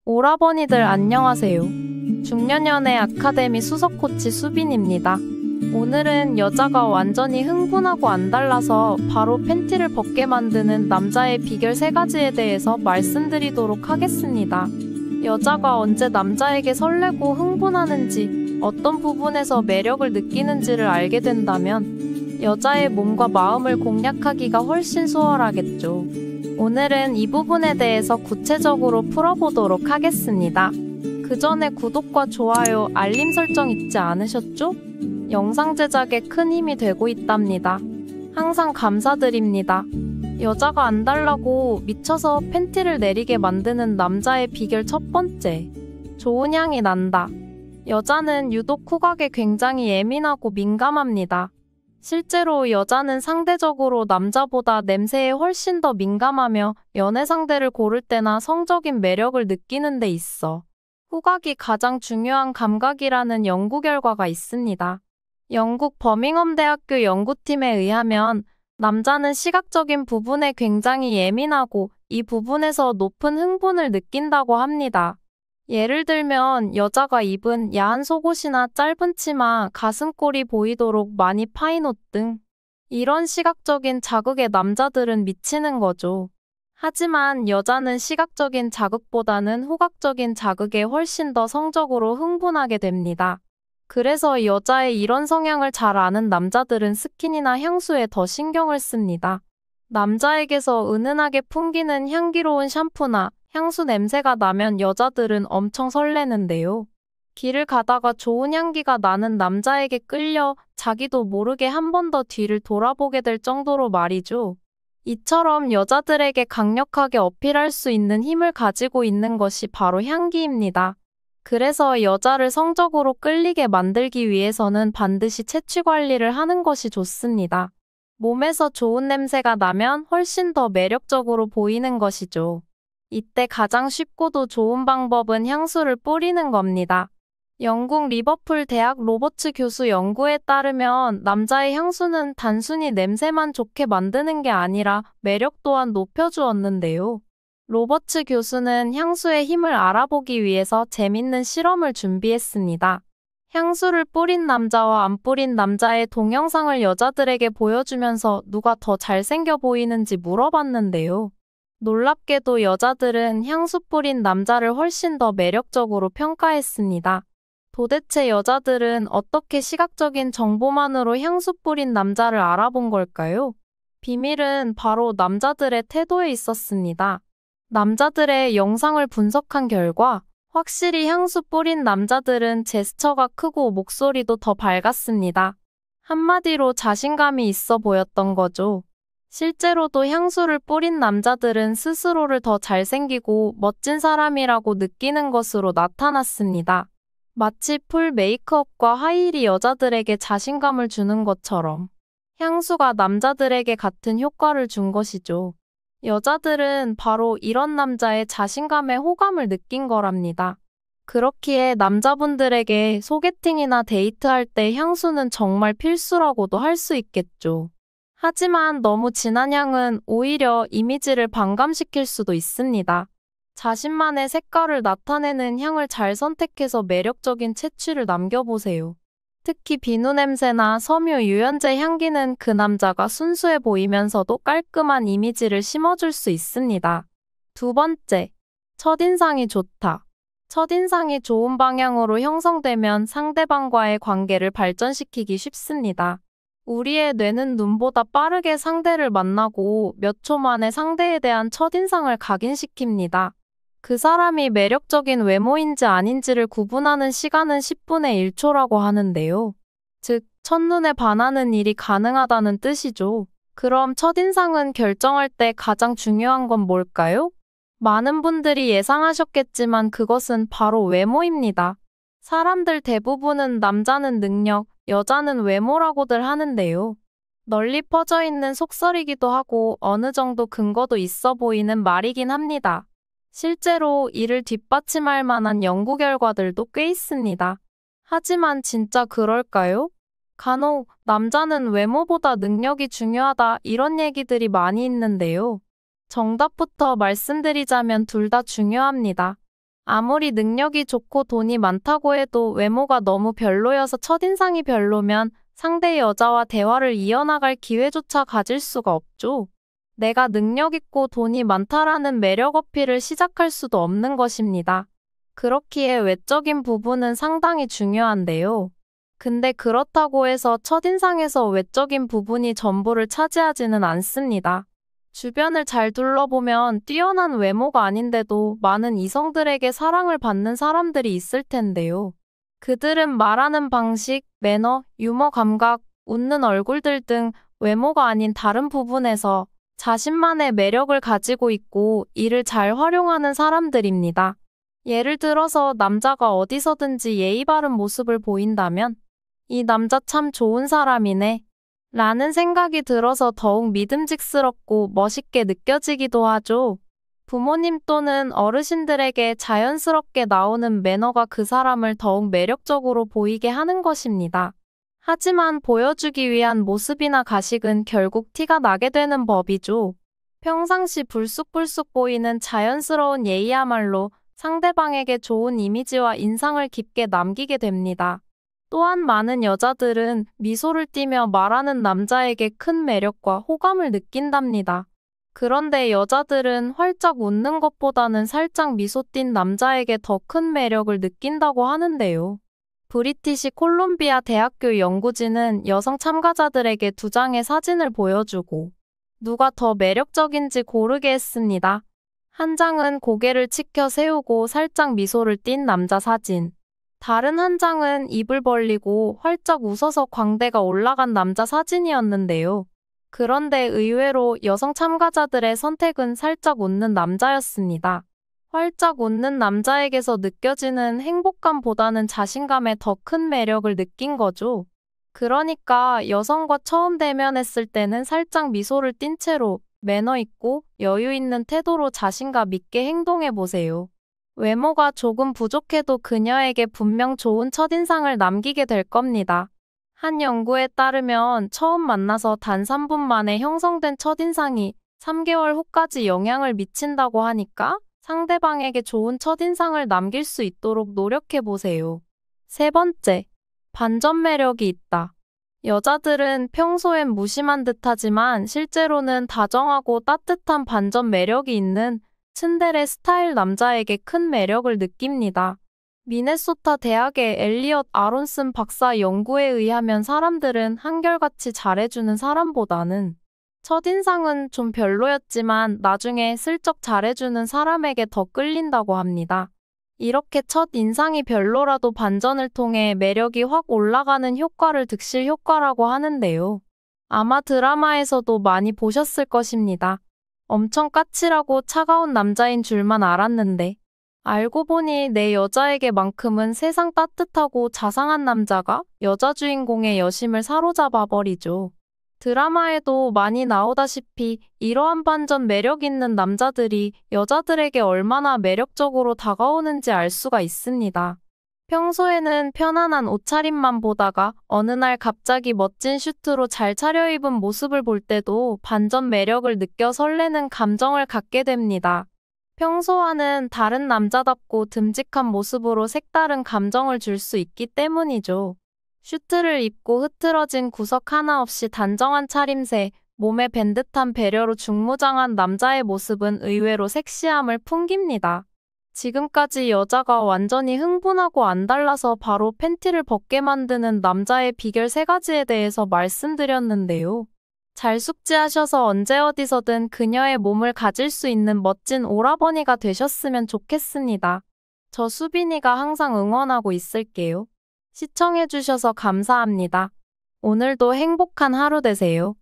오라버니들 안녕하세요. 중년연애 아카데미 수석 코치 수빈입니다. 오늘은 여자가 완전히 흥분하고 안달나서 바로 팬티를 벗게 만드는 남자의 비결 3가지에 대해서 말씀드리도록 하겠습니다. 여자가 언제 남자에게 설레고 흥분하는지, 어떤 부분에서 매력을 느끼는지를 알게 된다면 여자의 몸과 마음을 공략하기가 훨씬 수월하겠죠. 오늘은 이 부분에 대해서 구체적으로 풀어보도록 하겠습니다. 그 전에 구독과 좋아요, 알림 설정 잊지 않으셨죠? 영상 제작에 큰 힘이 되고 있답니다. 항상 감사드립니다. 여자가 안달나고 미쳐서 팬티를 내리게 만드는 남자의 비결 1번째. 좋은 향이 난다. 여자는 유독 후각에 굉장히 예민하고 민감합니다. 실제로 여자는 상대적으로 남자보다 냄새에 훨씬 더 민감하며 연애 상대를 고를 때나 성적인 매력을 느끼는 데 있어 후각이 가장 중요한 감각이라는 연구 결과가 있습니다. 영국 버밍엄 대학교 연구팀에 의하면 남자는 시각적인 부분에 굉장히 예민하고 이 부분에서 높은 흥분을 느낀다고 합니다. 예를 들면 여자가 입은 야한 속옷이나 짧은 치마, 가슴골이 보이도록 많이 파인 옷 등 이런 시각적인 자극에 남자들은 미치는 거죠. 하지만 여자는 시각적인 자극보다는 후각적인 자극에 훨씬 더 성적으로 흥분하게 됩니다. 그래서 여자의 이런 성향을 잘 아는 남자들은 스킨이나 향수에 더 신경을 씁니다. 남자에게서 은은하게 풍기는 향기로운 샴푸나 향수 냄새가 나면 여자들은 엄청 설레는데요. 길을 가다가 좋은 향기가 나는 남자에게 끌려 자기도 모르게 한 번 더 뒤를 돌아보게 될 정도로 말이죠. 이처럼 여자들에게 강력하게 어필할 수 있는 힘을 가지고 있는 것이 바로 향기입니다. 그래서 여자를 성적으로 끌리게 만들기 위해서는 반드시 채취 관리를 하는 것이 좋습니다. 몸에서 좋은 냄새가 나면 훨씬 더 매력적으로 보이는 것이죠. 이때 가장 쉽고도 좋은 방법은 향수를 뿌리는 겁니다. 영국 리버풀 대학 로버츠 교수 연구에 따르면 남자의 향수는 단순히 냄새만 좋게 만드는 게 아니라 매력 또한 높여주었는데요. 로버츠 교수는 향수의 힘을 알아보기 위해서 재밌는 실험을 준비했습니다. 향수를 뿌린 남자와 안 뿌린 남자의 동영상을 여자들에게 보여주면서 누가 더 잘생겨 보이는지 물어봤는데요. 놀랍게도 여자들은 향수 뿌린 남자를 훨씬 더 매력적으로 평가했습니다. 도대체 여자들은 어떻게 시각적인 정보만으로 향수 뿌린 남자를 알아본 걸까요? 비밀은 바로 남자들의 태도에 있었습니다. 남자들의 영상을 분석한 결과 확실히 향수 뿌린 남자들은 제스처가 크고 목소리도 더 밝았습니다. 한마디로 자신감이 있어 보였던 거죠. 실제로도 향수를 뿌린 남자들은 스스로를 더 잘생기고 멋진 사람이라고 느끼는 것으로 나타났습니다. 마치 풀 메이크업과 하이힐이 여자들에게 자신감을 주는 것처럼 향수가 남자들에게 같은 효과를 준 것이죠. 여자들은 바로 이런 남자의 자신감에 호감을 느낀 거랍니다. 그렇기에 남자분들에게 소개팅이나 데이트할 때 향수는 정말 필수라고도 할 수 있겠죠. 하지만 너무 진한 향은 오히려 이미지를 반감시킬 수도 있습니다. 자신만의 색깔을 나타내는 향을 잘 선택해서 매력적인 채취를 남겨보세요. 특히 비누 냄새나 섬유 유연제 향기는 그 남자가 순수해 보이면서도 깔끔한 이미지를 심어줄 수 있습니다. 2번째, 첫인상이 좋다. 첫인상이 좋은 방향으로 형성되면 상대방과의 관계를 발전시키기 쉽습니다. 우리의 뇌는 눈보다 빠르게 상대를 만나고 몇 초 만에 상대에 대한 첫인상을 각인시킵니다. 그 사람이 매력적인 외모인지 아닌지를 구분하는 시간은 10분의 1초라고 하는데요. 즉, 첫눈에 반하는 일이 가능하다는 뜻이죠. 그럼 첫인상은 결정할 때 가장 중요한 건 뭘까요? 많은 분들이 예상하셨겠지만 그것은 바로 외모입니다. 사람들 대부분은 남자는 능력, 여자는 외모라고들 하는데요. 널리 퍼져 있는 속설이기도 하고 어느 정도 근거도 있어 보이는 말이긴 합니다. 실제로 이를 뒷받침할 만한 연구 결과들도 꽤 있습니다. 하지만 진짜 그럴까요? 간혹 남자는 외모보다 능력이 중요하다 이런 얘기들이 많이 있는데요. 정답부터 말씀드리자면 둘 다 중요합니다. 아무리 능력이 좋고 돈이 많다고 해도 외모가 너무 별로여서 첫인상이 별로면 상대 여자와 대화를 이어나갈 기회조차 가질 수가 없죠. 내가 능력 있고 돈이 많다라는 매력 어필을 시작할 수도 없는 것입니다. 그렇기에 외적인 부분은 상당히 중요한데요. 근데 그렇다고 해서 첫인상에서 외적인 부분이 전부를 차지하지는 않습니다. 주변을 잘 둘러보면 뛰어난 외모가 아닌데도 많은 이성들에게 사랑을 받는 사람들이 있을 텐데요. 그들은 말하는 방식, 매너, 유머 감각, 웃는 얼굴들 등 외모가 아닌 다른 부분에서 자신만의 매력을 가지고 있고 이를 잘 활용하는 사람들입니다. 예를 들어서 남자가 어디서든지 예의 바른 모습을 보인다면 이 남자 참 좋은 사람이네 라는 생각이 들어서 더욱 믿음직스럽고 멋있게 느껴지기도 하죠. 부모님 또는 어르신들에게 자연스럽게 나오는 매너가 그 사람을 더욱 매력적으로 보이게 하는 것입니다. 하지만 보여주기 위한 모습이나 가식은 결국 티가 나게 되는 법이죠. 평상시 불쑥불쑥 보이는 자연스러운 예의야말로 상대방에게 좋은 이미지와 인상을 깊게 남기게 됩니다. 또한 많은 여자들은 미소를 띠며 말하는 남자에게 큰 매력과 호감을 느낀답니다. 그런데 여자들은 활짝 웃는 것보다는 살짝 미소 띈 남자에게 더 큰 매력을 느낀다고 하는데요. 브리티시 콜롬비아 대학교 연구진은 여성 참가자들에게 2장의 사진을 보여주고 누가 더 매력적인지 고르게 했습니다. 한 장은 고개를 치켜 세우고 살짝 미소를 띤 남자 사진. 다른 한 장은 입을 벌리고 활짝 웃어서 광대가 올라간 남자 사진이었는데요. 그런데 의외로 여성 참가자들의 선택은 살짝 웃는 남자였습니다. 활짝 웃는 남자에게서 느껴지는 행복감보다는 자신감에 더 큰 매력을 느낀 거죠. 그러니까 여성과 처음 대면했을 때는 살짝 미소를 띤 채로 매너 있고 여유 있는 태도로 자신감 있게 행동해 보세요. 외모가 조금 부족해도 그녀에게 분명 좋은 첫인상을 남기게 될 겁니다. 한 연구에 따르면 처음 만나서 단 3분 만에 형성된 첫인상이 3개월 후까지 영향을 미친다고 하니까 상대방에게 좋은 첫인상을 남길 수 있도록 노력해 보세요. 3번째, 반전 매력이 있다. 여자들은 평소엔 무심한 듯하지만 실제로는 다정하고 따뜻한 반전 매력이 있는 츤데레 스타일 남자에게 큰 매력을 느낍니다. 미네소타 대학의 엘리엇 아론슨 박사 연구에 의하면 사람들은 한결같이 잘해주는 사람보다는 첫인상은 좀 별로였지만 나중에 슬쩍 잘해주는 사람에게 더 끌린다고 합니다. 이렇게 첫인상이 별로라도 반전을 통해 매력이 확 올라가는 효과를 득실 효과라고 하는데요. 아마 드라마에서도 많이 보셨을 것입니다. 엄청 까칠하고 차가운 남자인 줄만 알았는데 알고 보니 내 여자에게만큼은 세상 따뜻하고 자상한 남자가 여자 주인공의 여심을 사로잡아 버리죠. 드라마에도 많이 나오다시피 이러한 반전 매력 있는 남자들이 여자들에게 얼마나 매력적으로 다가오는지 알 수가 있습니다. 평소에는 편안한 옷차림만 보다가 어느 날 갑자기 멋진 슈트로 잘 차려입은 모습을 볼 때도 반전 매력을 느껴 설레는 감정을 갖게 됩니다. 평소와는 다른 남자답고 듬직한 모습으로 색다른 감정을 줄 수 있기 때문이죠. 슈트를 입고 흐트러진 구석 하나 없이 단정한 차림새, 몸에 밴듯한 배려로 중무장한 남자의 모습은 의외로 섹시함을 풍깁니다. 지금까지 여자가 완전히 흥분하고 안달나서 바로 팬티를 벗게 만드는 남자의 비결 3가지에 대해서 말씀드렸는데요. 잘 숙지하셔서 언제 어디서든 그녀의 몸을 가질 수 있는 멋진 오라버니가 되셨으면 좋겠습니다. 저 수빈이가 항상 응원하고 있을게요. 시청해주셔서 감사합니다. 오늘도 행복한 하루 되세요.